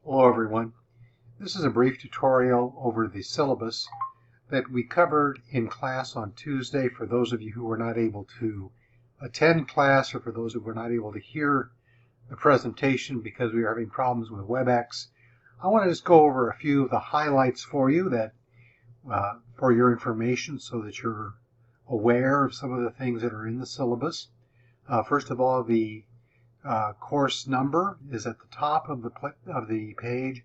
Hello everyone. This is a brief tutorial over the syllabus that we covered in class on Tuesday for those of you who were not able to attend class or for those who were not able to hear the presentation because we were having problems with WebEx. I want to just go over a few of the highlights for you that for your information so that you're aware of some of the things that are in the syllabus. First of all, the course number is at the top of the page.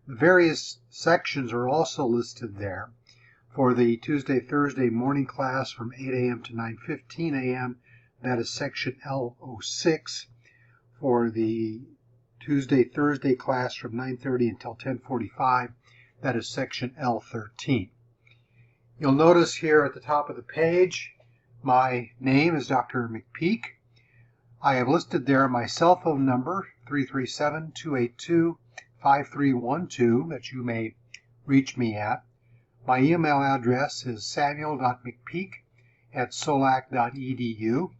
The various sections are also listed there. For the Tuesday-Thursday morning class from 8 a.m. to 9:15 a.m., that is section L06. For the Tuesday-Thursday class from 9:30 until 10:45, that is section L13. You'll notice here at the top of the page, my name is Dr. McPeak. I have listed there my cell phone number, 337-282-5312, that you may reach me at. My email address is samuel.mcpeak@solac.edu,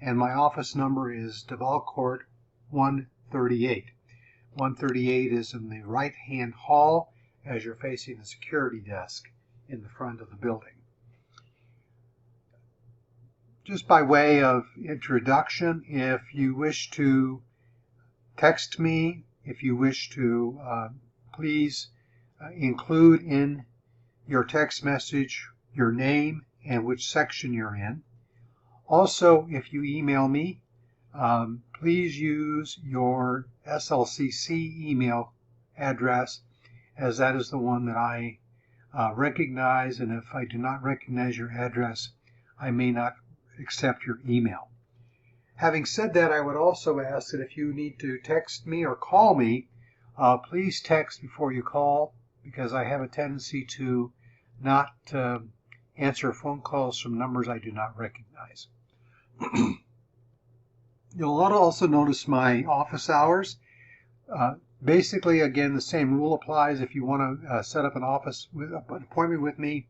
and my office number is Duval Court 138. 138 is in the right-hand hall as you're facing the security desk in the front of the building. Just by way of introduction, if you wish to text me, if you wish to, please include in your text message your name and which section you're in. Also, if you email me, please use your SLCC email address, as that is the one that I recognize, and if I do not recognize your address, I may not accept your email. Having said that, I would also ask that if you need to text me or call me, please text before you call, because I have a tendency to not answer phone calls from numbers I do not recognize. You'll also notice my office hours. Basically, again, the same rule applies. If you want to set up an appointment with me,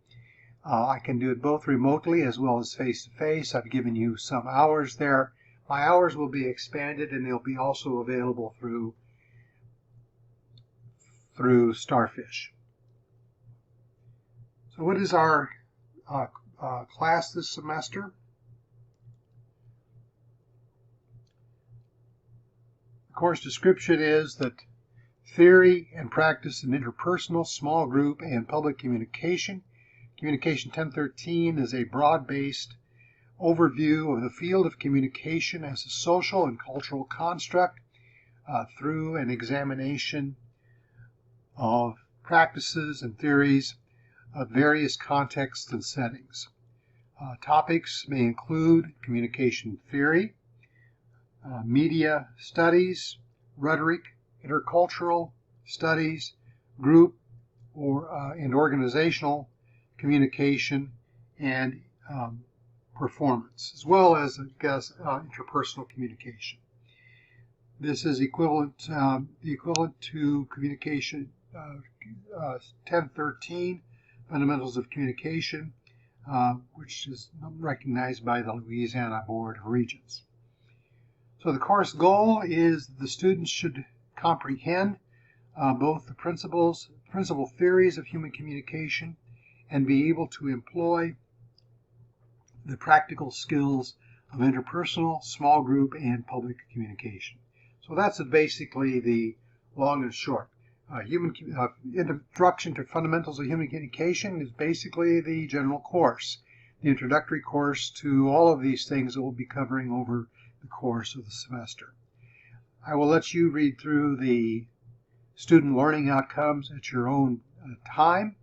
I can do it both remotely as well as face-to-face. I've given you some hours there. My hours will be expanded, and they'll be also available through Starfish. So what is our class this semester? The course description is that theory and practice in interpersonal, small group, and public communication. Communication 1013 is a broad-based overview of the field of communication as a social and cultural construct through an examination of practices and theories of various contexts and settings. Topics may include communication theory, media studies, rhetoric, intercultural studies, group and organizational communication, and performance, as well as interpersonal communication. This is equivalent to communication 1013, Fundamentals of Communication, which is recognized by the Louisiana Board of Regents. So the course goal is the students should comprehend both the principal theories of human communication and be able to employ the practical skills of interpersonal, small group, and public communication. So that's basically the long and short. Introduction to Fundamentals of Human Communication is basically the general course, the introductory course to all of these things that we'll be covering over the course of the semester. I will let you read through the student learning outcomes at your own time,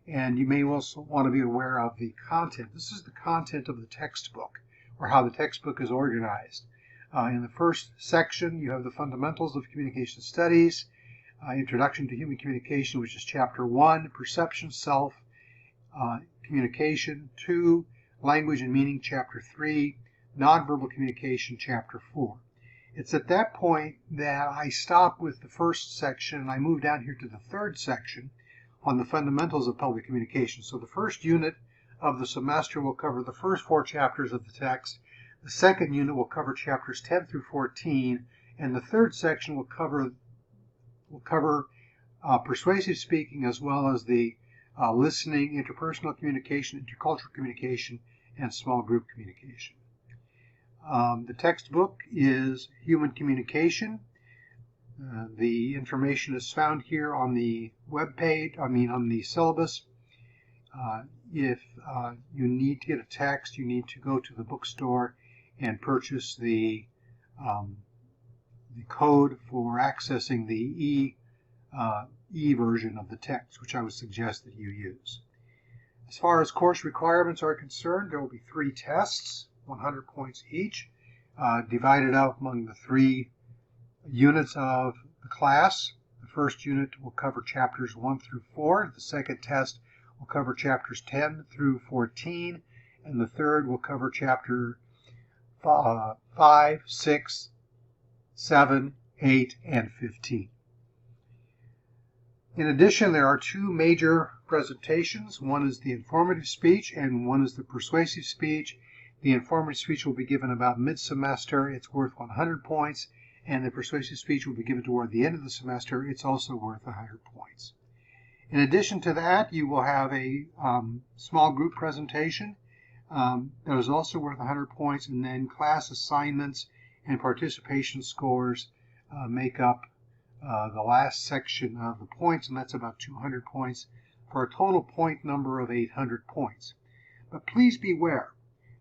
and you may also want to be aware of the content. This is the content of the textbook, or how the textbook is organized. In the first section, you have the Fundamentals of Communication Studies, Introduction to Human Communication, which is Chapter 1, Perception, Self, Communication. 2, Language and Meaning, Chapter 3, Nonverbal Communication, Chapter 4. It's at that point that I stop with the first section and I move down here to the third section on the fundamentals of public communication. So the first unit of the semester will cover the first 4 chapters of the text. The second unit will cover chapters 10 through 14, and the third section will cover We'll cover persuasive speaking as well as the listening, interpersonal communication, intercultural communication, and small group communication. The textbook is Human Communication. The information is found here on the web page, on the syllabus. If you need to get a text, you need to go to the bookstore and purchase the code for accessing the e version of the text, which I would suggest that you use. As far as course requirements are concerned, there will be 3 tests, 100 points each, divided out among the 3 units of the class. The first unit will cover chapters 1 through 4. The second test will cover chapters 10 through 14. And the third will cover chapter 5, 6, 7, 8, and 15. In addition, there are 2 major presentations. One is the informative speech and one is the persuasive speech. The informative speech will be given about mid-semester. It's worth 100 points. And the persuasive speech will be given toward the end of the semester. It's also worth 100 points. In addition to that, you will have a small group presentation that is also worth 100 points, and then class assignments and participation scores make up the last section of the points, and that's about 200 points for a total point number of 800 points. But please beware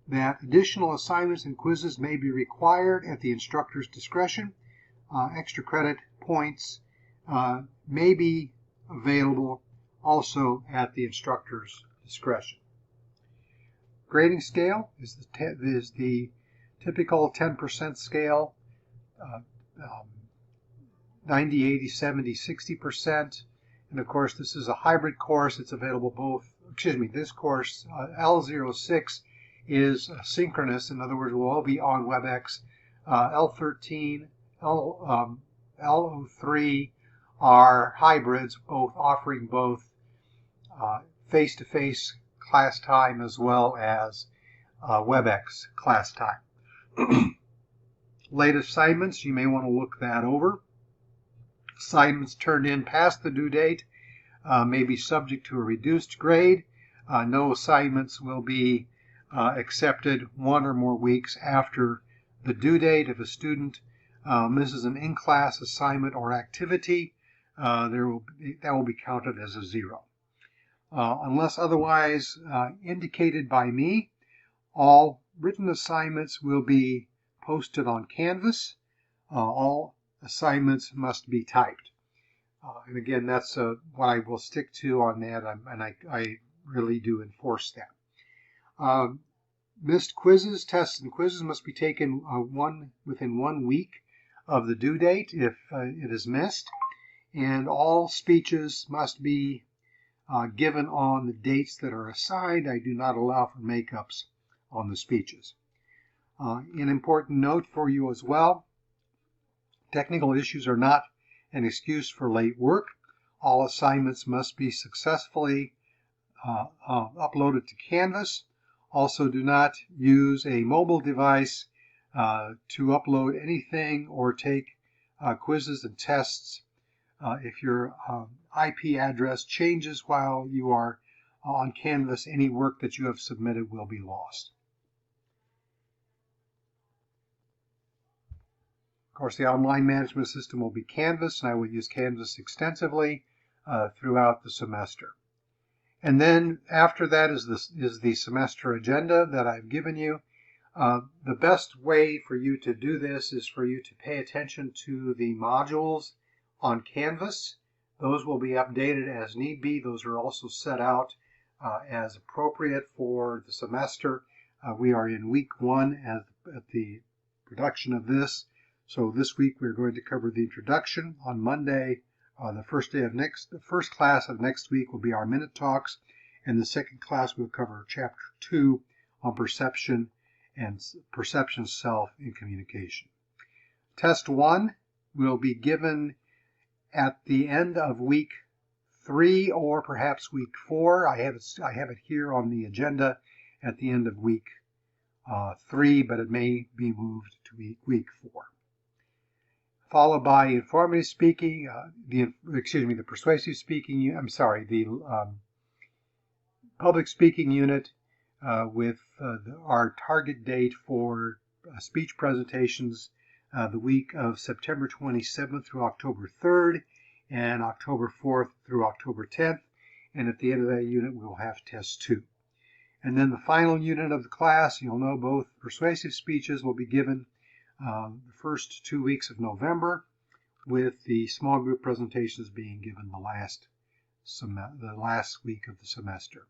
that additional assignments and quizzes may be required at the instructor's discretion. Extra credit points may be available also at the instructor's discretion. Grading scale is the typical 10% scale, 90, 80, 70, 60%. And of course, this is a hybrid course. It's available both, this course, L06, is synchronous. In other words, we'll all be on WebEx. L13, L03 are hybrids, both offering both face-to-face class time as well as WebEx class time. Late assignments, you may want to look that over. Assignments turned in past the due date may be subject to a reduced grade. No assignments will be accepted 1 or more weeks after the due date. If a student misses an in-class assignment or activity, that will be counted as a 0. Unless otherwise indicated by me, all written assignments will be posted on Canvas. All assignments must be typed. And again, that's what I will stick to on that, and I really do enforce that. Missed quizzes, tests, and quizzes must be taken within 1 week of the due date if it is missed. And all speeches must be given on the dates that are assigned. I do not allow for makeups on the speeches. An important note for you as well, technical issues are not an excuse for late work. All assignments must be successfully uploaded to Canvas. Also, do not use a mobile device to upload anything or take quizzes and tests. If your IP address changes while you are on Canvas, any work that you have submitted will be lost. Of course, the online management system will be Canvas, and I will use Canvas extensively throughout the semester. And then after that is the semester agenda that I've given you. The best way for you to do this is for you to pay attention to the modules on Canvas. Those will be updated as need be. Those are also set out as appropriate for the semester. We are in week 1 at the production of this. So this week we're going to cover the introduction. On Monday, the first class of next week will be our Minute Talks, and the second class will cover Chapter 2 on perception and perception self in communication. Test 1 will be given at the end of week 3 or perhaps week 4. I have it here on the agenda at the end of week 3, but it may be moved to week 4. followed by informative speaking, the persuasive speaking, the public speaking unit with our target date for speech presentations the week of September 27th through October 3rd and October 4th through October 10th. And at the end of that unit, we'll have test 2. And then the final unit of the class, you'll know both persuasive speeches will be given the first 2 weeks of November, with the small group presentations being given the last week of the semester.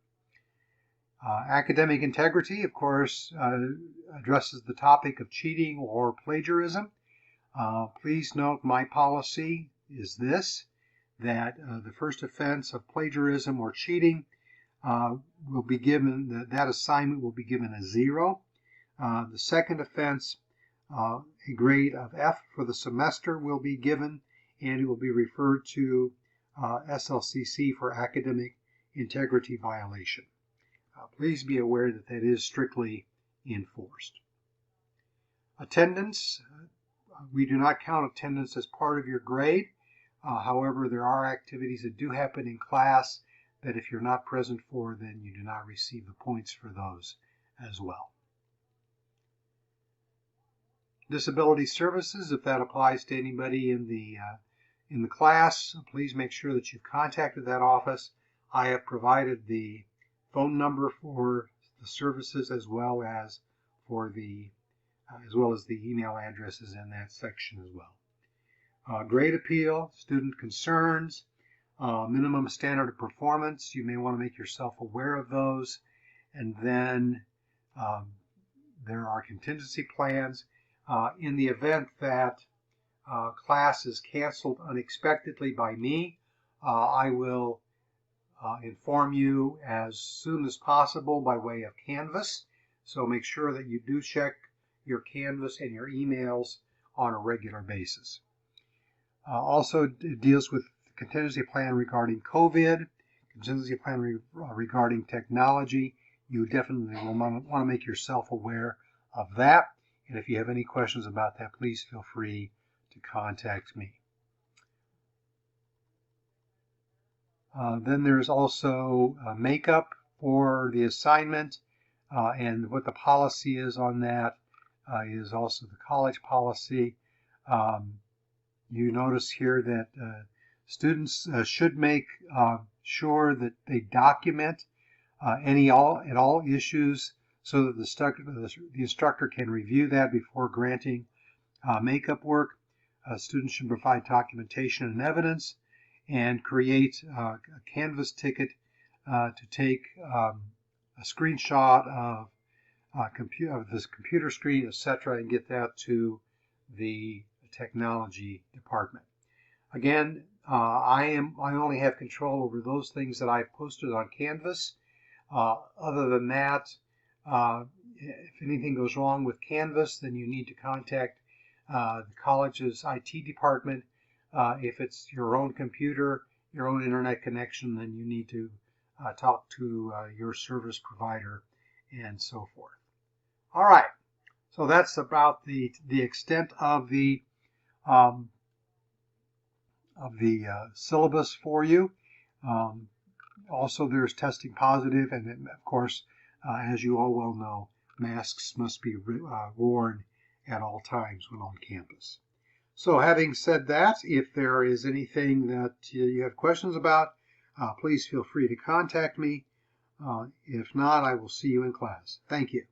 Academic integrity, of course, addresses the topic of cheating or plagiarism. Please note my policy is this, that the first offense of plagiarism or cheating will be given, that assignment will be given a 0. The second offense, a grade of F for the semester will be given, and it will be referred to SLCC for academic integrity violation. Please be aware that that is strictly enforced. Attendance, we do not count attendance as part of your grade. However, there are activities that do happen in class that if you're not present for, then you do not receive the points for those as well. Disability services, if that applies to anybody in the class, please make sure that you've contacted that office. I have provided the phone number for the services as well as the email addresses in that section as well. Grade appeal, student concerns, minimum standard of performance. You may want to make yourself aware of those. And then there are contingency plans. In the event that class is canceled unexpectedly by me, I will inform you as soon as possible by way of Canvas. So make sure that you do check your Canvas and your emails on a regular basis. Also deals with the contingency plan regarding COVID, contingency plan regarding technology. You definitely will want to make yourself aware of that. And if you have any questions about that, please feel free to contact me. Then there's also makeup for the assignment, and what the policy is on that is also the college policy. You notice here that students should make sure that they document all issues so that the instructor can review that before granting makeup work. Students should provide documentation and evidence, and create a Canvas ticket to take a screenshot of this computer screen, etc., and get that to the technology department. Again, I only have control over those things that I've posted on Canvas. Other than that, if anything goes wrong with Canvas, then you need to contact the college's IT department. If it's your own computer, your own internet connection, then you need to talk to your service provider and so forth. All right, so that's about the extent of the syllabus for you. Also, there's testing positive, and of course, as you all well know, masks must be worn at all times when on campus. So having said that, if there is anything that you have questions about, please feel free to contact me. If not, I will see you in class. Thank you.